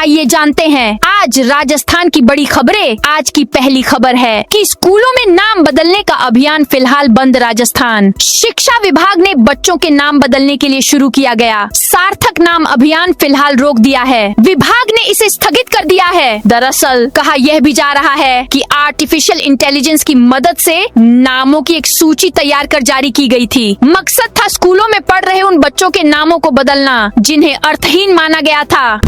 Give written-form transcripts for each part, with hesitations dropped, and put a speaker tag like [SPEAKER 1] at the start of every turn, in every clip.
[SPEAKER 1] आइए जानते हैं आज राजस्थान की बड़ी खबरें। आज की पहली खबर है कि स्कूलों में नाम बदलने का अभियान फिलहाल बंद। राजस्थान शिक्षा विभाग ने बच्चों के नाम बदलने के लिए शुरू किया गया सार्थक नाम अभियान फिलहाल रोक दिया है। विभाग ने इसे स्थगित कर दिया है। दरअसल कहा यह भी जा रहा है कि आर्टिफिशियल इंटेलिजेंस की मदद से नामों की एक सूची तैयार कर जारी की गई थी। मकसद था स्कूलों में पढ़ रहे उन बच्चों के नामों को बदलना जिन्हें अर्थहीन माना गया था।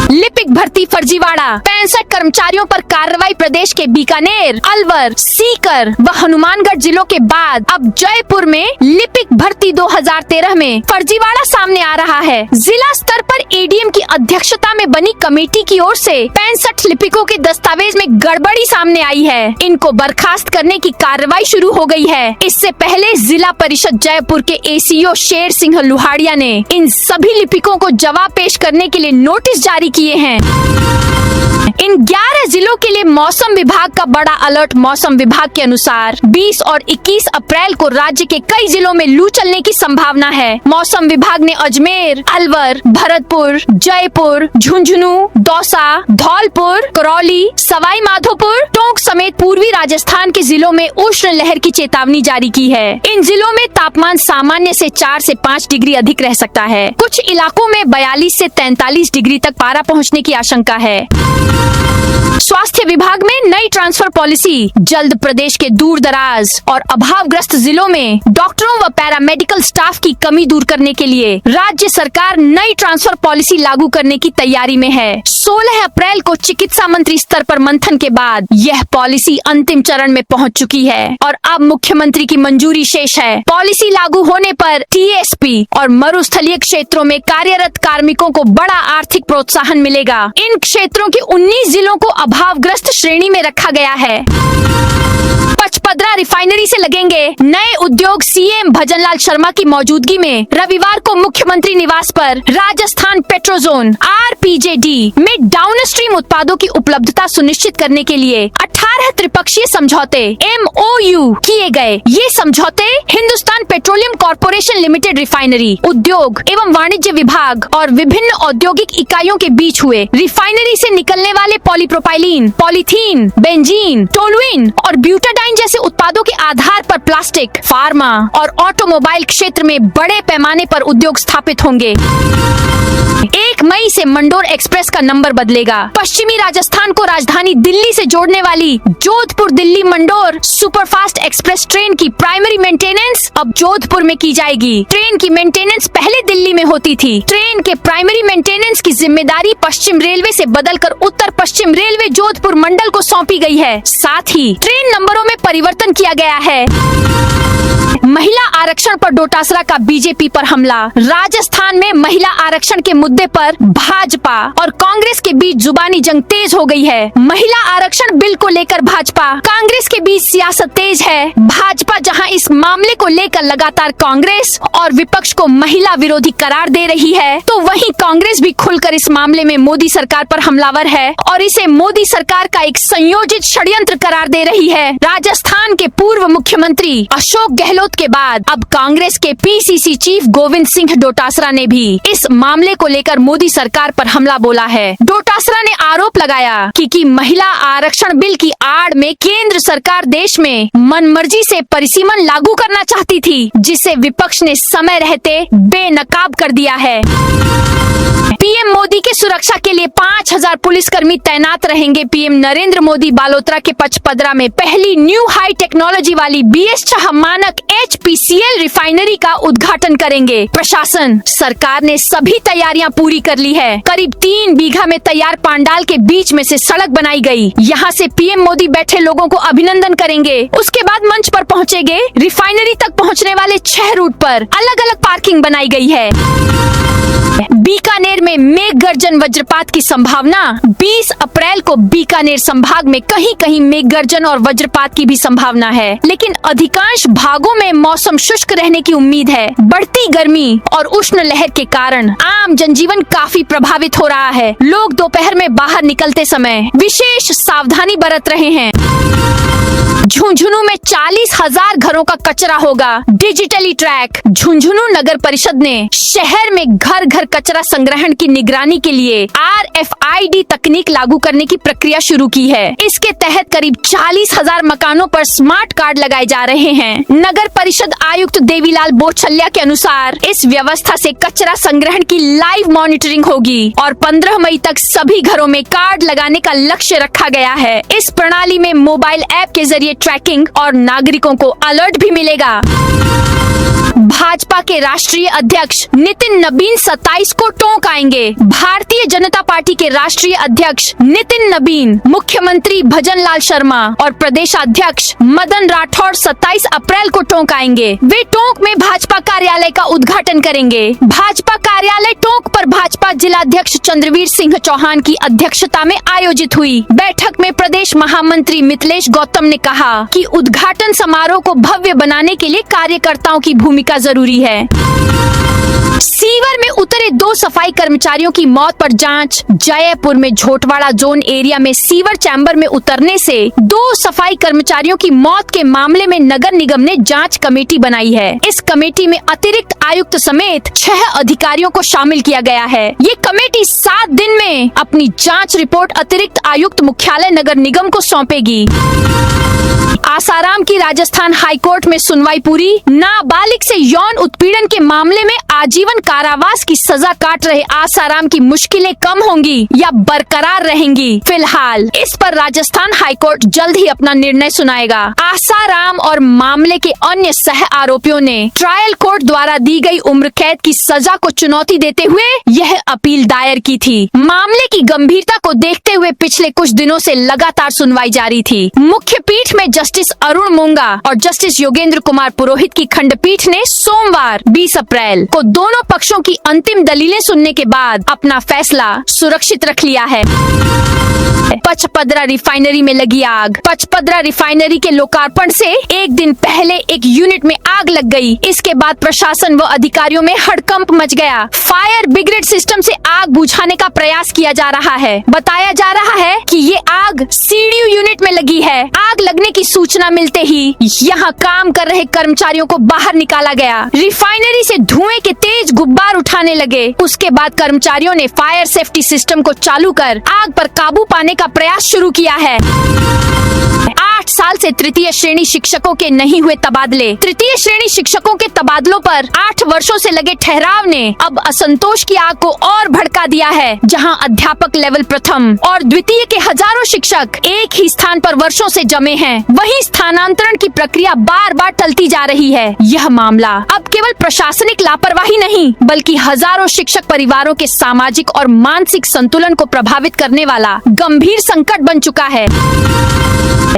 [SPEAKER 1] लिपिक भर्ती फर्जीवाड़ा, 65 कर्मचारियों पर कार्रवाई। प्रदेश के बीकानेर, अलवर, सीकर व हनुमानगढ़ जिलों के बाद अब जयपुर में लिपिक भर्ती 2013 में फर्जीवाड़ा सामने आ रहा है। जिला स्तर पर एडीएम की अध्यक्षता में बनी कमेटी की ओर से 65 लिपिकों के दस्तावेज में गड़बड़ी सामने आई है। इनको बर्खास्त करने की कार्रवाई शुरू हो गई है। इससे पहले जिला परिषद जयपुर के एसीओ शेर सिंह लुहाड़िया ने इन सभी लिपिकों को जवाब पेश करने के लिए नोटिस जारी किए हैं। इन 11 जिलों के लिए मौसम विभाग का बड़ा अलर्ट। मौसम विभाग के अनुसार 20 और 21 अप्रैल को राज्य के कई जिलों में लू चलने की संभावना है। मौसम विभाग ने अजमेर, अलवर, भरतपुर, जयपुर, झुंझुनू, दौसा, धौलपुर, करौली, सवाई माधोपुर, टोंक समेत पूर्वी राजस्थान के जिलों में उष्ण लहर की चेतावनी जारी की है। इन जिलों में तापमान सामान्य से 4 से 5 डिग्री अधिक रह सकता है। कुछ इलाकों में 42 से 43 डिग्री तक पारा पहुंचने की आशंका है। स्वास्थ्य विभाग में नई ट्रांसफर पॉलिसी। जल्द प्रदेश के दूर दराज और अभावग्रस्त जिलों में डॉक्टरों व पैरामेडिकल स्टाफ की कमी दूर करने के लिए राज्य सरकार नई ट्रांसफर पॉलिसी लागू करने की तैयारी में है। 16 अप्रैल को चिकित्सा मंत्री स्तर पर मंथन के बाद यह पॉलिसी अंतिम चरण में पहुंच चुकी है और अब मुख्यमंत्री की मंजूरी शेष है। पॉलिसी लागू होने पर टीएसपी और मरुस्थलीय क्षेत्रों में कार्यरत कार्मिकों को बड़ा आर्थिक प्रोत्साहन मिलेगा। इन क्षेत्रों के 19 जिलों को अभावग्रस्त श्रेणी में रखा गया है। पचपदरा रिफाइनरी से लगेंगे नए उद्योग। सीएम भजनलाल शर्मा की मौजूदगी में रविवार को मुख्यमंत्री निवास पर राजस्थान पेट्रोजोन आरपीजेडी में डाउनस्ट्रीम उत्पादों की उपलब्धता सुनिश्चित करने के लिए 18 त्रिपक्षीय समझौते MOU किए गए। ये समझौते Hindustan petroleum corporation limited, refinery उद्योग एवं वाणिज्य विभाग और विभिन्न औद्योगिक इकाइयों के बीच हुए। रिफाइनरी से निकलने वाले पॉलीप्रोपाइलीन, पॉलीथीन, बेंजीन, टोलुइन और ब्यूटाडाइन जैसे उत्पादों के आधार पर प्लास्टिक, फार्मा और ऑटोमोबाइल क्षेत्र में बड़े पैमाने पर उद्योग स्थापित होंगे। 1 मई से मंडोर एक्सप्रेस का नंबर बदलेगा। पश्चिमी राजस्थान को राजधानी दिल्ली से जोड़ने वाली Jodhpur Delhi Mandore superfast express train की प्राइमरी मेंटेनेंस अब जोधपुर में की जाएगी। ट्रेन की मेंटेनेंस पहले दिल्ली में होती थी। ट्रेन के प्राइमरी मेंटेनेंस की जिम्मेदारी पश्चिम रेलवे से बदलकर उत्तर पश्चिम रेलवे जोधपुर मंडल को सौंपी गई है। साथ ही ट्रेन नंबरों में परिवर्तन किया गया है। महिला आरक्षण पर डोटासरा का बीजेपी पर हमला। राजस्थान में महिला आरक्षण के मुद्दे पर भाजपा और कांग्रेस के बीच जुबानी जंग तेज हो गई है। महिला आरक्षण बिल को लेकर भाजपा कांग्रेस के बीच सियासत तेज है। भाजपा जहां इस मामले को लेकर लगातार कांग्रेस और विपक्ष को महिला विरोधी करार दे रही है, तो वहीं कांग्रेस भी खुलकर इस मामले में मोदी सरकार पर हमलावर है और इसे मोदी सरकार का एक संयोजित षड्यंत्र करार दे रही है। राजस्थान के पूर्व मुख्यमंत्री अशोक गहलोत के बाद अब कांग्रेस के पीसीसी चीफ गोविंद सिंह डोटासरा ने भी इस मामले को लेकर मोदी सरकार पर हमला बोला है। डोटासरा ने आरोप लगाया कि महिला आरक्षण बिल की आड़ में केंद्र सरकार देश में मनमर्जी से परिसीमन लागू करना चाहती थी, जिसे विपक्ष ने समय रहते बेनकाब कर दिया है। पीएम मोदी के सुरक्षा के लिए 5000 पुलिसकर्मी तैनात रहेंगे। पीएम नरेंद्र मोदी बालोतरा के पचपदरा में पहली न्यू हाई टेक्नोलॉजी वाली BS6 मानक HPCL रिफाइनरी का उद्घाटन करेंगे। प्रशासन सरकार ने सभी तैयारियां पूरी कर ली है। करीब 3 बीघा में तैयार पांडाल के बीच में से सड़क बनाई गई। यहाँ से पीएम मोदी बैठे लोगों को अभिनंदन करेंगे। उसके बाद मंच पर पहुँचेंगे। रिफाइनरी तक पहुँचने वाले 6 रूट पर अलग अलग पार्किंग बनाई गई है। बीकानेर में मेघ गर्जन वज्रपात की संभावना। 20 अप्रैल को बीकानेर संभाग में कहीं कहीं मेघ गर्जन और वज्रपात की भी संभावना है, लेकिन अधिकांश भागों में मौसम शुष्क रहने की उम्मीद है। बढ़ती गर्मी और उष्ण लहर के कारण आम जनजीवन काफी प्रभावित हो रहा है। लोग दोपहर में बाहर निकलते समय विशेष सावधानी बरत रहे हैं। झुंझुनू में 40,000 घरों का कचरा होगा डिजिटली ट्रैक। झुंझुनू नगर परिषद ने शहर में घर घर कचरा संग्रहण की निगरानी के लिए RFID तकनीक लागू करने की प्रक्रिया शुरू की है। इसके तहत करीब 40,000 मकानों पर स्मार्ट कार्ड लगाए जा रहे हैं। नगर परिषद आयुक्त देवीलाल बोचल्या के अनुसार इस व्यवस्था से कचरा संग्रहण की लाइव मॉनिटरिंग होगी और 15 मई तक सभी घरों में कार्ड लगाने का लक्ष्य रखा गया है। इस प्रणाली में मोबाइल ऐप के जरिए ट्रैकिंग और नागरिकों को अलर्ट भी मिलेगा। भाजपा के राष्ट्रीय अध्यक्ष नितिन नबीन 27 को टोंक आएंगे। भारतीय जनता पार्टी के राष्ट्रीय अध्यक्ष नितिन नबीन, मुख्यमंत्री भजन लाल शर्मा और प्रदेशाध्यक्ष मदन राठौड़ 27 अप्रैल को टोंक आएंगे। वे टोंक में भाजपा कार्यालय का उद्घाटन करेंगे। भाजपा कार्यालय टोंक पर भाजपा जिलाध्यक्ष चंद्रवीर सिंह चौहान की अध्यक्षता में आयोजित हुई बैठक में प्रदेश महामंत्री मिथिलेश गौतम ने कहा कि उद्घाटन समारोह को भव्य बनाने के लिए कार्यकर्ताओं की भूमिका जरूरी है। सीवर में उतरे 2 सफाई कर्मचारियों की मौत पर जांच। जयपुर में झोटवाड़ा जोन एरिया में सीवर चैम्बर में उतरने से 2 सफाई कर्मचारियों की मौत के मामले में नगर निगम ने जांच कमेटी बनाई है। इस कमेटी में अतिरिक्त आयुक्त समेत 6 अधिकारियों को शामिल किया गया है। ये कमेटी 7 दिन में अपनी जांच रिपोर्ट अतिरिक्त आयुक्त मुख्यालय नगर निगम को सौंपेगी। आसाराम की राजस्थान हाईकोर्ट में सुनवाई पूरी। नाबालिग से यौन उत्पीड़न के मामले में आजीवन कारावास की सजा काट रहे आसाराम की मुश्किलें कम होंगी या बरकरार रहेंगी। फिलहाल इस पर राजस्थान हाईकोर्ट जल्द ही अपना निर्णय सुनाएगा। आसाराम और मामले के अन्य सह आरोपियों ने ट्रायल कोर्ट द्वारा दी गई उम्र कैद की सजा को चुनौती देते हुए यह अपील दायर की थी। मामले की गंभीरता को देखते हुए पिछले कुछ दिनों से लगातार सुनवाई जारी थी। मुख्य पीठ में जस्टिस अरुण मोंगा और जस्टिस योगेंद्र कुमार पुरोहित की खंडपीठ ने सोमवार 20 अप्रैल को दोनों पक्षों की अंतिम दलीलें सुनने के बाद अपना फैसला सुरक्षित रख लिया है। पचपदरा रिफाइनरी में लगी आग। पचपदरा रिफाइनरी के लोकार्पण से एक दिन पहले एक यूनिट में आग लग गई। इसके बाद प्रशासन व अधिकारियों में हड़कंप मच गया। फायर ब्रिगेड सिस्टम से आग बुझाने का प्रयास किया जा रहा है। बताया जा रहा है कि ये आग सीडीयू यूनिट में लगी है। आग लगने की सूचना मिलते ही यहाँ काम कर रहे कर्मचारियों को बाहर निकाला गया। रिफाइनरी से धुएं के तेज गुब्बार उठाने लगे। उसके बाद कर्मचारियों ने फायर सेफ्टी सिस्टम को चालू कर आग पर काबू पाने का प्रयास शुरू किया है। 8 साल से तृतीय श्रेणी शिक्षकों के नहीं हुए तबादले। तृतीय श्रेणी शिक्षकों के तबादलों पर 8 वर्षों से लगे ठहराव ने अब असंतोष की आग को और भड़का दिया है। जहां अध्यापक लेवल प्रथम और द्वितीय के हजारों शिक्षक एक ही स्थान पर वर्षों से जमे हैं, वहीं स्थानांतरण की प्रक्रिया बार बार टलती जा रही है। यह मामला अब केवल प्रशासनिक लापरवाही नहीं बल्कि हजारों शिक्षक परिवारों के सामाजिक और मानसिक संतुलन को प्रभावित करने वाला गंभीर संकट बन चुका है।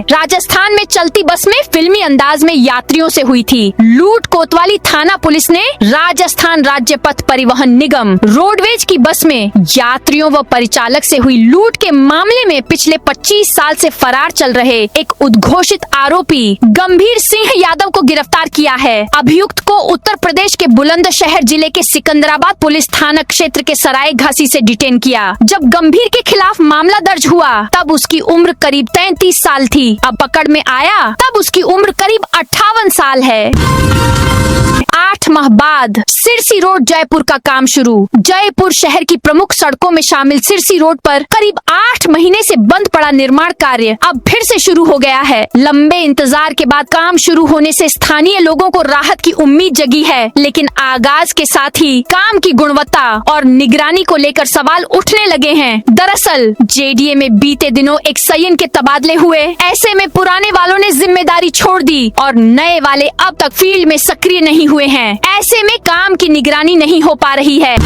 [SPEAKER 1] राजस्थान में चलती बस में फिल्मी अंदाज में यात्रियों से हुई थी लूट। कोतवाली थाना पुलिस ने राजस्थान राज्य पथ परिवहन निगम रोडवेज की बस में यात्रियों व परिचालक से हुई लूट के मामले में पिछले 25 साल से फरार चल रहे एक उद्घोषित आरोपी गंभीर सिंह यादव को गिरफ्तार किया है। अभियुक्त को उत्तर प्रदेश के बुलंदशहर जिले के सिकंदराबाद पुलिस थाना क्षेत्र के सराय घासी से डिटेन किया। जब गंभीर के खिलाफ मामला दर्ज हुआ तब उसकी उम्र करीब 33 साल थी। अब पकड़ में आया तब उसकी उम्र करीब 58 साल है। 8 माह बाद सिरसी रोड जयपुर का काम शुरू। जयपुर शहर की प्रमुख सड़कों में शामिल सिरसी रोड पर करीब 8 महीने से बंद पड़ा निर्माण कार्य अब फिर से शुरू हो गया है। लंबे इंतजार के बाद काम शुरू होने से स्थानीय लोगों को राहत की उम्मीद जगी है, लेकिन आगाज के साथ ही काम की गुणवत्ता और निगरानी को लेकर सवाल उठने लगे हैं। दरअसल जेडीए में बीते दिनों एक संयन के तबादले हुए। ऐसे में पुराने वालों ने जिम्मेदारी छोड़ दी और नए वाले अब तक फील्ड में सक्रिय नहीं हुए हैं। ऐसे में काम की निगरानी नहीं हो पा रही है।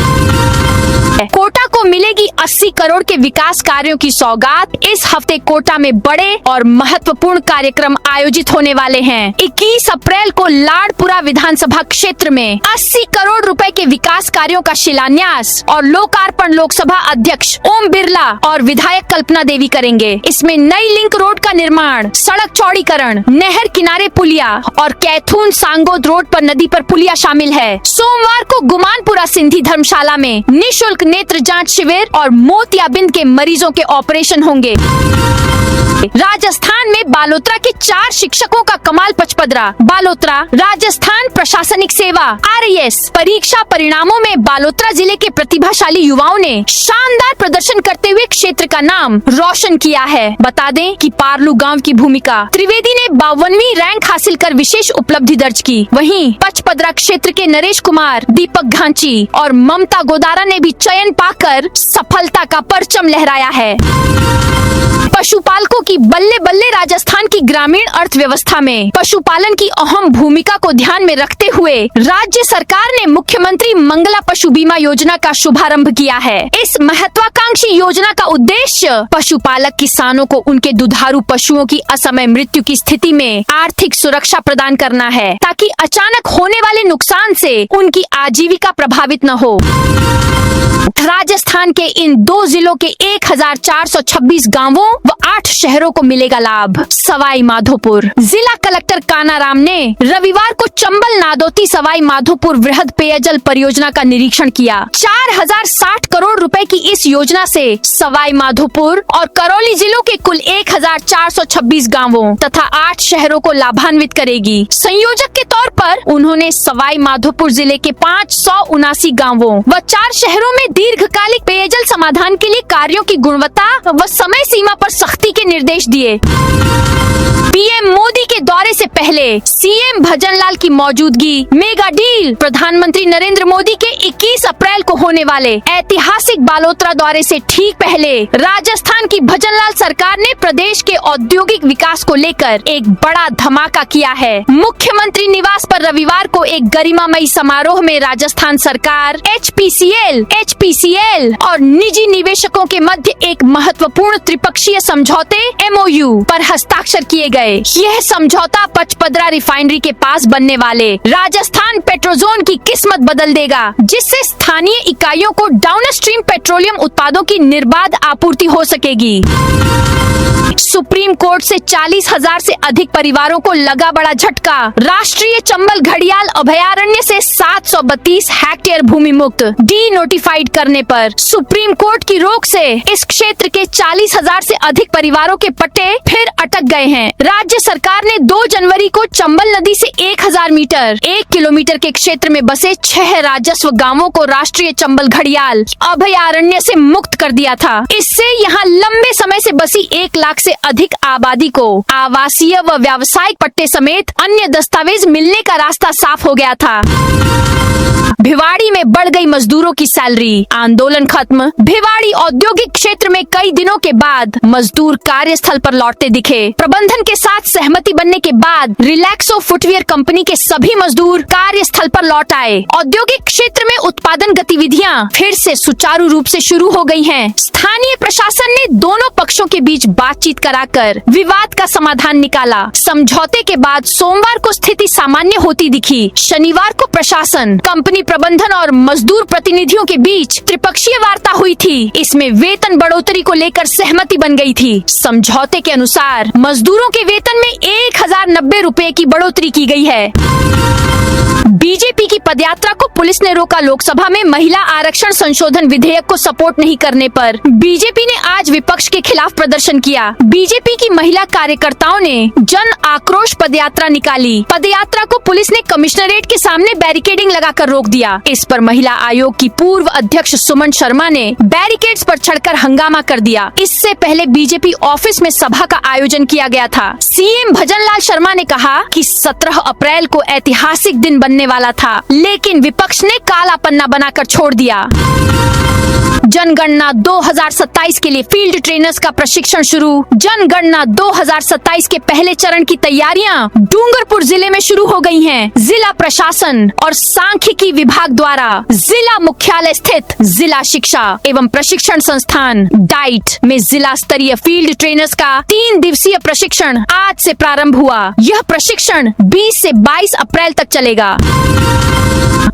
[SPEAKER 1] कोटा को मिलेगी 80 करोड़ के विकास कार्यों की सौगात। इस हफ्ते कोटा में बड़े और महत्वपूर्ण कार्यक्रम आयोजित होने वाले हैं। 21 अप्रैल को लाडपुरा विधानसभा क्षेत्र में 80 करोड़ रुपए के विकास कार्यों का शिलान्यास और लोकार्पण लोकसभा अध्यक्ष ओम बिरला और विधायक कल्पना देवी करेंगे। इसमें नई लिंक रोड का निर्माण, सड़क चौड़ीकरण, नहर किनारे पुलिया और कैथून सांगोद रोड पर नदी पर पुलिया शामिल है। सोमवार को गुमानपुरा सिंधी धर्मशाला में निःशुल्क नेत्र जांच शिविर और मोतियाबिंद के मरीजों के ऑपरेशन होंगे। राजस्थान में बालोतरा के 4 शिक्षकों का कमाल पचपदरा। बालोतरा राजस्थान प्रशासनिक सेवा RAS परीक्षा परिणामों में बालोतरा जिले के प्रतिभाशाली युवाओं ने शानदार प्रदर्शन करते हुए क्षेत्र का नाम रोशन किया है। बता दें कि पारलू गांव की भूमिका त्रिवेदी ने 52वीं रैंक हासिल कर विशेष उपलब्धि दर्ज की। वहीं पचपदरा क्षेत्र के नरेश कुमार, दीपक घांची और ममता गोदारा ने भी चयन पाकर सफलता का परचम लहराया है। पशुपालकों की बल्ले बल्ले। राजस्थान की ग्रामीण अर्थव्यवस्था में पशुपालन की अहम भूमिका को ध्यान में रखते हुए राज्य सरकार ने मुख्यमंत्री मंगला पशु बीमा योजना का शुभारंभ किया है। इस महत्वाकांक्षी योजना का उद्देश्य पशुपालक किसानों को उनके दुधारू पशुओं की असमय मृत्यु की स्थिति में आर्थिक सुरक्षा प्रदान करना है, ताकि अचानक होने वाले नुकसान से उनकी आजीविका प्रभावित न हो। राजस्थान के इन 2 जिलों के 1426 गांवों व 8 शहरों को मिलेगा लाभ। सवाई माधोपुर जिला कलेक्टर कानाराम ने रविवार को चंबल नादौती सवाई माधोपुर वृहद पेयजल परियोजना का निरीक्षण किया। 4060 करोड़ रुपए की इस योजना से सवाई माधोपुर और करौली जिलों के कुल 1426 गांवों तथा 8 शहरों को लाभान्वित करेगी। संयोजक के तौर पर उन्होंने सवाई माधोपुर जिले के 579 गांवों व 4 शहरों में दीर्घकालिक पेयजल समाधान के लिए कार्यों की गुणवत्ता व समय सीमा पर सख्ती के निर्देश दिए। पीएम मोदी के दौरे से पहले सीएम भजनलाल की मौजूदगी मेगा डील। प्रधानमंत्री नरेंद्र मोदी के 21 अप्रैल को होने वाले ऐतिहासिक बालोतरा दौरे से ठीक पहले राजस्थान की भजनलाल सरकार ने प्रदेश के औद्योगिक विकास को लेकर एक बड़ा धमाका किया है। मुख्यमंत्री निवास पर रविवार को एक गरिमामयी समारोह में राजस्थान सरकार, HPCL और निजी निवेशकों के मध्य एक महत्वपूर्ण त्रिपक्षीय समझौते MOU पर हस्ताक्षर किए गए। यह समझौता पचपदरा रिफाइनरी के पास बनने वाले राजस्थान पेट्रोजोन की किस्मत बदल देगा, जिससे स्थानीय इकाइयों को डाउनस्ट्रीम पेट्रोलियम उत्पादों की निर्बाध आपूर्ति हो सकेगी। सुप्रीम कोर्ट से 40,000 से अधिक परिवारों को लगा बड़ा झटका। राष्ट्रीय चंबल घड़ियाल अभयारण्य से 732 हेक्टेयर भूमि मुक्त डी नोटिफाइड करने पर सुप्रीम कोर्ट की रोक से इस क्षेत्र के 40,000 से अधिक परिवारों के पट्टे फिर अटक गए हैं। राज्य सरकार ने 2 जनवरी को चंबल नदी से 1000 मीटर 1 किलोमीटर के क्षेत्र में बसे 6 राजस्व गांवों को राष्ट्रीय चंबल घड़ियाल अभयारण्य से मुक्त कर दिया था। इससे यहाँ लंबे समय से बसी 1 लाख से अधिक आबादी को आवासीय व व्यावसायिक पट्टे समेत अन्य दस्तावेज मिलने का रास्ता साफ हो गया था। भिवाड़ी में बढ़ गई मजदूरों की सैलरी, आंदोलन खत्म। भिवाड़ी औद्योगिक क्षेत्र में कई दिनों के बाद मजदूर कार्यस्थल पर लौटते दिखे। प्रबंधन के साथ सहमति बनने के बाद रिलैक्सो फुटवियर कंपनी के सभी मजदूर कार्यस्थल पर लौट आए। औद्योगिक क्षेत्र में उत्पादन गतिविधियां फिर से सुचारू रूप से शुरू हो गई हैं। स्थानीय प्रशासन ने दोनों पक्षों के बीच बातचीत कराकर विवाद का समाधान निकाला। समझौते के बाद सोमवार को स्थिति सामान्य होती दिखी। शनिवार को प्रशासन, कंपनी प्रबंधन और मजदूर प्रतिनिधियों के बीच त्रिपक्षीय वार्ता हुई थी। इसमें वेतन बढ़ोतरी को लेकर सहमति बन गई थी। समझौते के अनुसार मजदूरों के वेतन में 1090 रुपए की बढ़ोतरी की गई है। बीजेपी की पदयात्रा को पुलिस ने रोका। लोकसभा में महिला आरक्षण संशोधन विधेयक को सपोर्ट नहीं करने पर बीजेपी ने आज विपक्ष के खिलाफ प्रदर्शन किया। बीजेपी की महिला कार्यकर्ताओं ने जन आक्रोश पदयात्रा निकाली। पदयात्रा को पुलिस ने कमिश्नरेट के सामने बैरिकेडिंग लगाकर रोक दिया। इस पर महिला आयोग की पूर्व अध्यक्ष सुमन शर्मा ने बैरिकेड्स पर चढ़कर हंगामा कर दिया। इससे पहले बीजेपी ऑफिस में सभा का आयोजन किया गया था। सीएम भजनलाल शर्मा ने कहा कि 17 अप्रैल को ऐतिहासिक दिन बनने वाला था, लेकिन विपक्ष ने काला पन्ना बनाकर छोड़ दिया। जनगणना 2027 के लिए फील्ड ट्रेनर्स का प्रशिक्षण शुरू। जनगणना 2027 के पहले चरण की तैयारियां डूंगरपुर जिले में शुरू हो गई हैं। जिला प्रशासन और सांख्यिकी विभाग द्वारा जिला मुख्यालय स्थित जिला शिक्षा एवं प्रशिक्षण संस्थान डाइट में जिला स्तरीय फील्ड ट्रेनर्स का 3 दिवसीय प्रशिक्षण आज से प्रारंभ हुआ। यह प्रशिक्षण 20 से 22 अप्रैल तक चलेगा।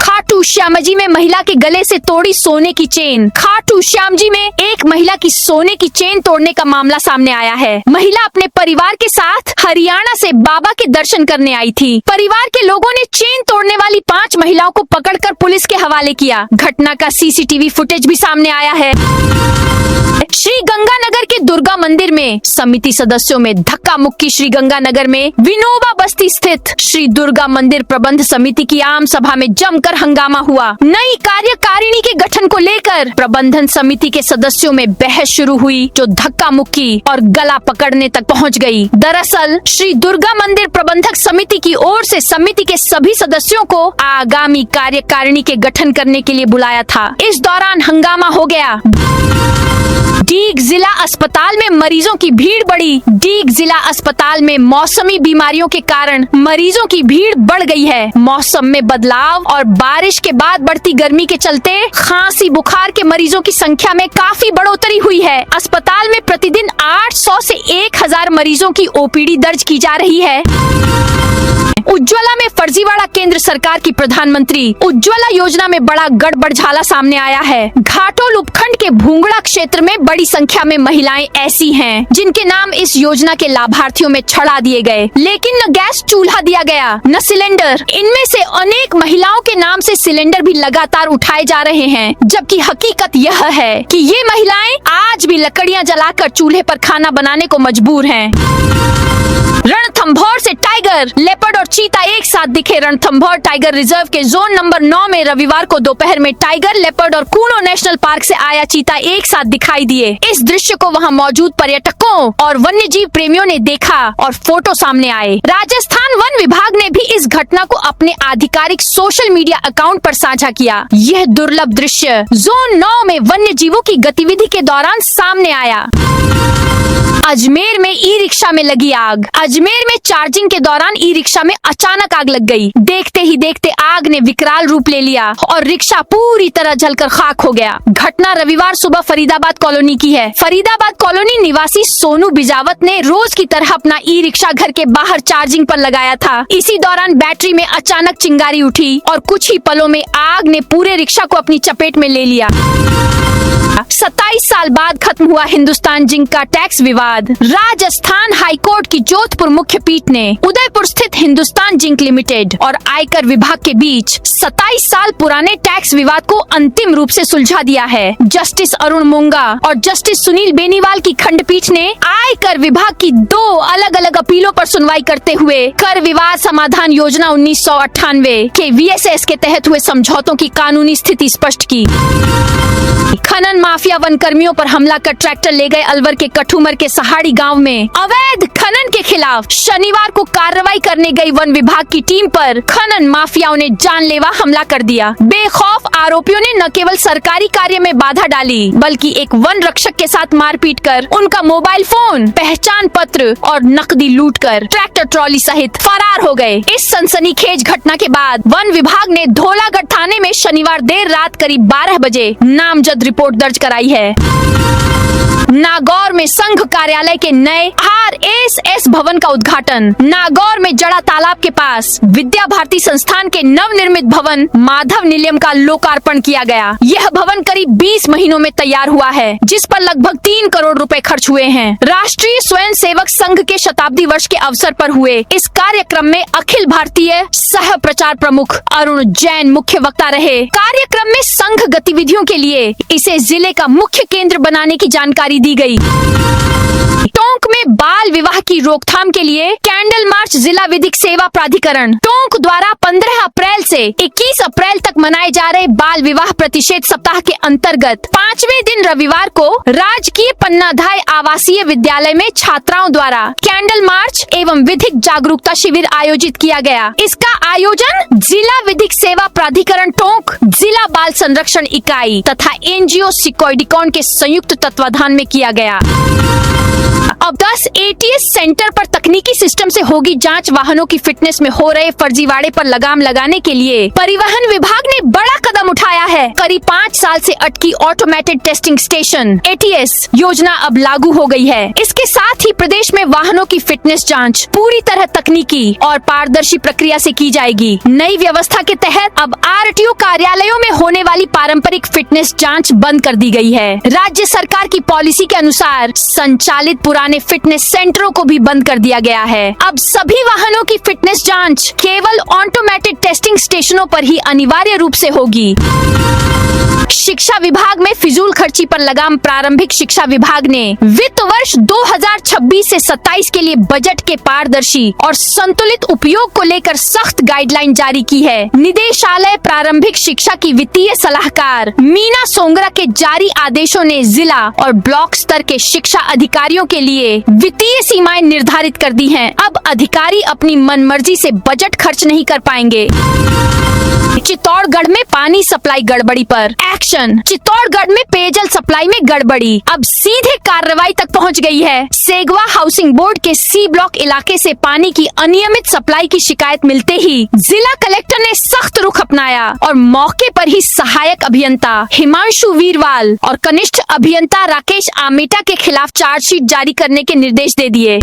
[SPEAKER 1] खाटू श्यामजी में महिला के गले से तोड़ी सोने की चेन। खाटू श्यामजी में एक महिला की सोने की चेन तोड़ने का मामला सामने आया है। महिला अपने परिवार के साथ हरियाणा से बाबा के दर्शन करने आई थी। परिवार के लोगों ने चेन तोड़ने वाली 5 महिलाओं को पकड़कर पुलिस के हवाले किया। घटना का सीसीटीवी फुटेज भी सामने आया है। श्री गंगानगर के दुर्गा मंदिर में समिति सदस्यों में धक्का मुक्की। श्री गंगानगर में विनोबा बस्ती स्थित श्री दुर्गा मंदिर प्रबंध समिति की आम सभा में जमकर हंगामा हुआ। नई कार्यकारिणी के गठन को लेकर प्रबंधन समिति के सदस्यों में बहस शुरू हुई, जो धक्का मुक्की और गला पकड़ने तक पहुंच गई। दरअसल श्री दुर्गा मंदिर प्रबंधक समिति की ओर से समिति के सभी सदस्यों को आगामी कार्यकारिणी के गठन करने के लिए बुलाया था। इस दौरान हंगामा हो गया। डीग जिला अस्पताल में मरीजों की भीड़ बढ़ी। डीग जिला अस्पताल में मौसमी बीमारियों के कारण मरीजों की भीड़ बढ़ गई है। मौसम में बदलाव और बारिश के बाद बढ़ती गर्मी के चलते खांसी बुखार के मरीजों की संख्या में काफी बढ़ोतरी हुई है। अस्पताल में प्रतिदिन 800 से 1000 मरीजों की ओपीडी दर्ज की जा रही है। उज्ज्वला में फर्जीवाड़ा। केंद्र सरकार की प्रधानमंत्री उज्ज्वला योजना में बड़ा गड़बड़झाला सामने आया है। घाटोल उपखंड के भूंगड़ा क्षेत्र में बड़ी संख्या में महिलाएं ऐसी हैं जिनके नाम इस योजना के लाभार्थियों में छड़ा दिए गए, लेकिन न गैस चूल्हा दिया गया न सिलेंडर। इनमें से अनेक महिलाओं के नाम से सिलेंडर भी लगातार उठाए जा रहे हैं, जबकि हकीकत यह है कि ये महिलाएं आज भी लकड़ियां जलाकर चूल्हे पर खाना बनाने को मजबूर हैं। रणथंभौर से टाइगर, लेपर्ड और चीता एक साथ दिखे। रणथंभौर टाइगर रिजर्व के जोन नंबर 9 में रविवार को दोपहर में टाइगर, लेपर्ड और कूनो नेशनल पार्क से आया चीता एक साथ दिखाई दिए। इस दृश्य को वहां मौजूद पर्यटकों और वन्यजीव प्रेमियों ने देखा और फोटो सामने आए। राजस्थान वन विभाग ने भी इस घटना को अपने आधिकारिक सोशल मीडिया अकाउंट पर साझा किया। यह दुर्लभ दृश्य जोन 9 में वन्यजीवों की गतिविधि के दौरान सामने आया। अजमेर में ई रिक्शा में लगी आग। अजमेर में चार्जिंग के दौरान ई रिक्शा में अचानक आग लग गई। देखते ही देखते आग ने विकराल रूप ले लिया और रिक्शा पूरी तरह जलकर खाक हो गया। घटना रविवार सुबह फरीदाबाद कॉलोनी की है। फरीदाबाद कॉलोनी निवासी सोनू बिजावत ने रोज की तरह अपना ई रिक्शा घर के बाहर चार्जिंग पर लगाया था। इसी दौरान बैटरी में अचानक चिंगारी उठी और कुछ ही पलों में आग ने पूरे रिक्शा को अपनी चपेट में ले लिया। 27 साल बाद खत्म हुआ हिंदुस्तान जिंक का टैक्स विवाद। राजस्थान हाईकोर्ट की जोधपुर मुख्य पीठ ने उदयपुर स्थित हिंदुस्तान जिंक लिमिटेड और आयकर विभाग के बीच 27 साल पुराने टैक्स विवाद को अंतिम रूप से सुलझा दिया है। जस्टिस अरुण मोंगा और जस्टिस सुनील बेनीवाल की खंडपीठ ने आयकर विभाग की 2 अलग अलग अपीलों पर सुनवाई करते हुए कर विवाद समाधान योजना 1998 के VSS के तहत हुए समझौतों की कानूनी स्थिति स्पष्ट की। खनन माफिया वन कर्मियों पर हमला कर ट्रैक्टर ले गए। अलवर के कठुमर के सहाड़ी गांव में अवैध खनन के खिलाफ शनिवार को कार्रवाई करने गई वन विभाग की टीम पर खनन माफियाओं ने जानलेवा हमला कर दिया। बेखौफ आरोपियों ने न केवल सरकारी कार्य में बाधा डाली, बल्कि एक वन रक्षक के साथ मारपीट कर उनका मोबाइल फोन, पहचान पत्र और नकदी लूटकर ट्रैक्टर ट्रॉली सहित फरार हो गए। इस सनसनीखेज घटना के बाद वन विभाग ने धौलागढ़ थाने में शनिवार देर रात करीब 12 बजे नामजद रिपोर्ट दर्ज कराई है। नागौर में संघ कार्यालय के नए RSS भवन का उद्घाटन। नागौर में जड़ा तालाब के पास विद्या भारती संस्थान के नवनिर्मित भवन माधव निलयम का लोकार्पण किया गया। यह भवन करीब 20 महीनों में तैयार हुआ है, जिस पर लगभग 3 करोड़ रुपए खर्च हुए हैं। राष्ट्रीय स्वयं सेवक संघ के शताब्दी वर्ष के अवसर पर हुए इस कार्यक्रम में अखिल भारतीय सह प्रचार प्रमुख अरुण जैन मुख्य वक्ता रहे। कार्यक्रम में संघ गतिविधियों के लिए इसे जिले का मुख्य केंद्र बनाने की जानकारी दी गई। टोंक में बाल विवाह की रोकथाम के लिए कैंडल मार्च जिला विधिक सेवा प्राधिकरण टोंक द्वारा 15 अप्रैल से 21 अप्रैल तक मनाए जा रहे बाल विवाह प्रतिषेध सप्ताह के अंतर्गत 5वें दिन रविवार को राजकीय पन्नाधाय आवासीय विद्यालय में छात्राओं द्वारा कैंडल मार्च एवं विधिक जागरूकता शिविर आयोजित किया गया। इसका आयोजन जिला विधिक सेवा प्राधिकरण टोंक, जिला बाल संरक्षण इकाई तथा NGO सिकोइडिकॉन के संयुक्त तत्वाधान में किया गया। अब 10 ATS सेंटर पर तकनीकी सिस्टम से होगी जांच। वाहनों की फिटनेस में हो रहे फर्जीवाड़े पर लगाम लगाने के लिए परिवहन विभाग ने बड़ा कदम उठाया है। करीब 5 साल से अटकी ऑटोमेटेड टेस्टिंग स्टेशन ATS योजना अब लागू हो गई है। इसके साथ ही प्रदेश में वाहनों की फिटनेस जांच पूरी तरह तकनीकी और पारदर्शी प्रक्रिया से की जाएगी। नई व्यवस्था के तहत अब RTO कार्यालयों में होने वाली पारंपरिक फिटनेस जांच बंद कर दी गई है। राज्य सरकार की पॉलिसी के अनुसार संचालित पुराने पुराने फिटनेस सेंटरों को भी बंद कर दिया गया है। अब सभी वाहनों की फिटनेस जांच केवल ऑटोमेटेड टेस्टिंग स्टेशनों पर ही अनिवार्य रूप से होगी। शिक्षा विभाग में फिजूल खर्ची पर लगाम। प्रारंभिक शिक्षा विभाग ने वित्त वर्ष 2026 से 27 के लिए बजट के पारदर्शी और संतुलित उपयोग को लेकर सख्त गाइडलाइन जारी की है। निदेशालय प्रारंभिक शिक्षा की वित्तीय सलाहकार मीना सोंगरा के जारी आदेशों ने जिला और ब्लॉक स्तर के शिक्षा अधिकारियों के लिए वित्तीय सीमाएं निर्धारित कर दी हैं। अब अधिकारी अपनी मनमर्जी से बजट खर्च नहीं कर पाएंगे। चित्तौड़गढ़ में पानी सप्लाई गड़बड़ी पर एक्शन। चित्तौड़गढ़ में पेयजल सप्लाई में गड़बड़ी अब सीधे कार्रवाई तक पहुंच गई है। सेगवा हाउसिंग बोर्ड के सी ब्लॉक इलाके से पानी की अनियमित सप्लाई की शिकायत मिलते ही जिला कलेक्टर ने सख्त रुख अपनाया और मौके पर ही सहायक अभियंता हिमांशु वीरवाल और कनिष्ठ अभियंता राकेश आमेटा के खिलाफ चार्जशीट जारी करने के निर्देश दे दिए।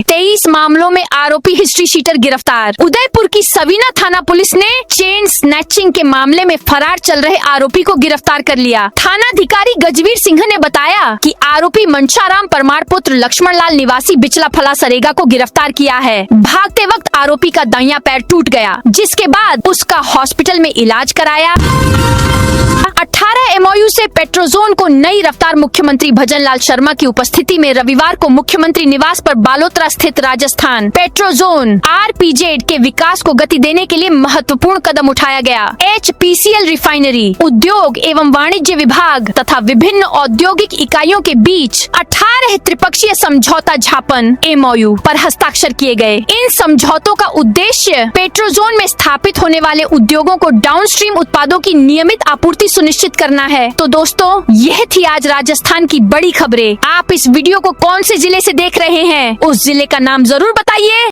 [SPEAKER 1] 23 मामलों में आरोपी हिस्ट्री शीटर गिरफ्तार। उदयपुर की सवीना थाना पुलिस ने चेन स्नैचिंग के मामले में फरार चल रहे आरोपी को गिरफ्तार कर लिया। थानाधिकारी गजवीर सिंह ने बताया कि आरोपी मंशाराम परमार पुत्र लक्ष्मण लाल निवासी बिचला फला सरेगा को गिरफ्तार किया है। भागते वक्त आरोपी का दाहिना पैर टूट गया, जिसके बाद उसका हॉस्पिटल में इलाज कराया। 18 MOU से पेट्रोजोन को नई रफ्तार। मुख्यमंत्री भजनलाल शर्मा की उपस्थिति में रविवार को मुख्यमंत्री निवास पर बालोतरा स्थित राजस्थान पेट्रोजोन RPZ के विकास को गति देने के लिए महत्वपूर्ण कदम उठाया गया। HPCL रिफाइनरी, उद्योग एवं वाणिज्य विभाग तथा विभिन्न औद्योगिक इकाइयों के बीच 18 त्रिपक्षीय समझौता ज्ञापन MOU पर हस्ताक्षर किए गए। इन समझौतों का उद्देश्य पेट्रोजोन में स्थापित होने वाले उद्योगों को डाउनस्ट्रीम उत्पादों की नियमित आपूर्ति सुनिश्चित करना है। तो दोस्तों, यह थी आज राजस्थान की बड़ी खबरें। आप इस वीडियो को कौन से जिले से देख रहे हैं, उस जिले का नाम जरूर बताइए।